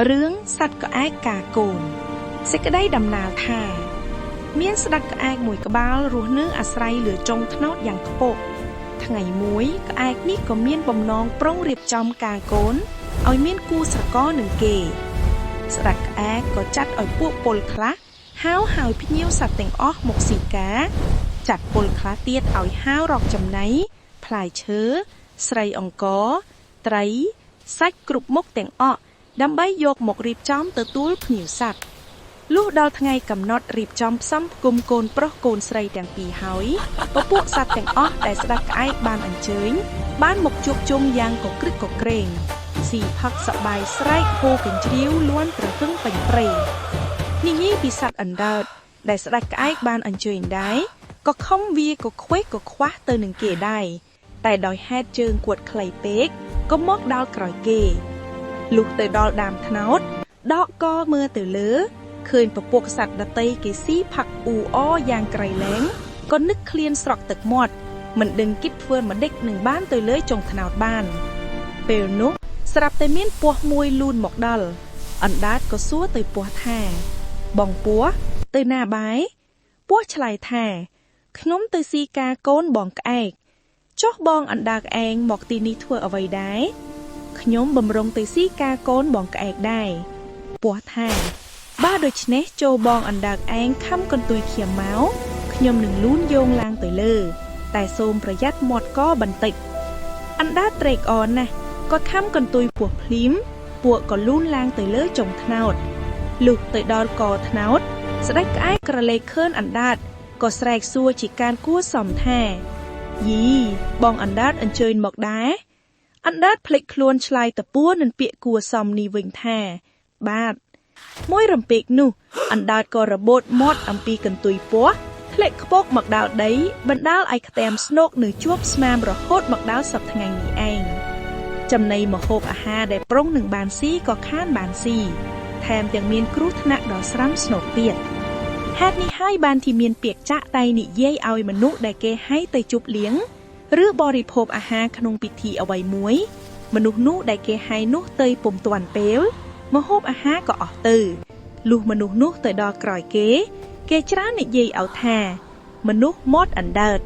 រឿងសត្វក្អែកកាកូនសេចក្តីដំណើរថាមានស្ដេចក្អែកមួយក្បាលរស់នៅអាស្រ័យលើចុងថ្នោតយ៉ាងខ្ពស់ថ្ងៃមួយក្អែកនេះក៏មានបំណងប្រុងរៀបចំការកូនឲ្យមានគូស្រករនឹងគេស្ដេចក្អែកក៏ចាត់ឲ្យពួកពលខ្លះហៅហើយភ្ញៀវសត្វទាំងអស់មកស៊ីការចាត់ពលខ្លះទៀតឲ្យហៅរកចំណីផ្លែឈើស្រីអង្ករត្រីសាច់គ្រប់មុខទាំងអស់ដើម្បីយកមករៀបចំទទួលភ្ញៀវសត្វលុះដល់ថ្ងៃកំណត់រៀបចំផ្សំផ្គុំកូនប្រុសកូនស្រីទាំងពីរហើយពពួកសត្វទាំងអស់ដែលស្ដេចក្អែកបានអញ្ជើញបានមកជួបជុំយ៉ាងកក្រឹកកក្រែងស៊ីផឹកសប្បាយស្រែកហូរកញ្ជ្រៀវលាន់ត្រហឹងពេញព្រៃនិយាយពីសត្វអណ្ដើតដែលស្ដេចក្អែកបានអញ្ជើញដែរក៏ខំវាក៏ខ្វេះក៏ខ្វះទៅនឹងគេដែរតែដោយហេតុជើងគួតខ្លីពេកក៏មកដល់ក្រោយគេលុះទៅដល់ដើមត្នោតដកកមើលទៅលើឃើញពពួកសត្វដតីគេស៊ីផាក់អ៊ូអយ៉ាងក្រៃលែងក៏នឹកឃ្លានស្រក់ទឹកមាត់មិនដឹងគិតធ្វើម្ដេចនឹងបានទៅលើចុងត្នោតបានពេលនោះស្រាប់តែមានពស់មួយលូនមកដល់អណ្ដើតក៏សួរទៅពស់ថាបងពស់ទៅណាបាយពស់ឆ្លើយថាខ្ញុំទៅស៊ីការកូនបងក្អែកចុះបងអណ្ដើកឯងមកទីនេះធ្វើអ្វីដែរខ្ញុំបំរុងទៅស៊ីការកូនបងក្អែកដែរពស់ថាបើដូច្នេះចូលបងអណ្ដើកឯងខំកន្ទុយខៀមមកខ្ញុំនឹងលូនយោងឡើងទៅលើតែសូមប្រយ័ត្នមាត់កបន្តិចអណ្ដើកត្រេកអរណាស់ក៏ខំកន្ទុយពស់ភ្លាមពួកក៏លូនឡើងទៅលើចុងត្នោតលុះទៅដល់កត្នោតស្ដេចក្អែកក្រឡេកឃើញអណ្ដើកក៏ស្រែកសួរជាការគួរសមថាយីបងអណ្ដើកអញ្ជើញមកដែរអណ្ដើកភ្លេចខ្លួនឆ្លើយតពួរនឹងពាក្យគួរសមនេះវិញថាបាទមួយរំពេកនោះអណ្ដើកក៏របូតមាត់អំពីកន្ទុយពស់ធ្លាក់ខ្ពកមកដល់ដីបណ្ដាលឲ្យខ្ទែមស្នោកនៅជាប់ស្មាមរហូតមកដល់សប្តាហ៍ថ្ងៃនេះឯងចំណីម្ហូបអាហារដែលប្រុងនឹងបានស៊ីក៏ខានបានស៊ីថែមទាំងមានគ្រោះថ្នាក់ដល់ស្រាំស្នោកទៀតហេតុនេះហើយបានទីមានពាក្យចាក់តែនិយាយឲ្យមនុស្សដែលគេហៅទៅជប់លៀងឬបរិភោគអាហារក្នុងពិធីអ្វីមួយមនុស្សនោះដែលគេហៅនោះទៅពុំទាន់ពេលម្ហូបអាហារក៏អស់ទៅលុះមនុស្សនោះទៅដល់ក្រោយគេច្រើននិយាយឲ្យថាមនុស្សមាត់អណ្ដើត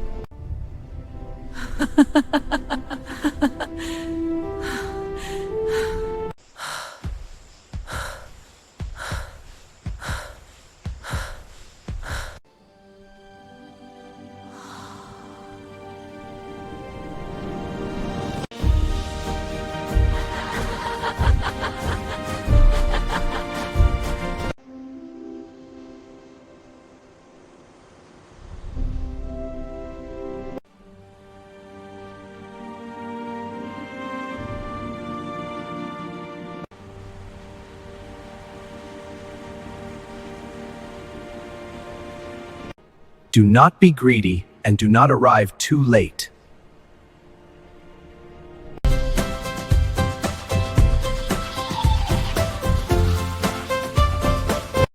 Do not be greedy and do not arrive too late.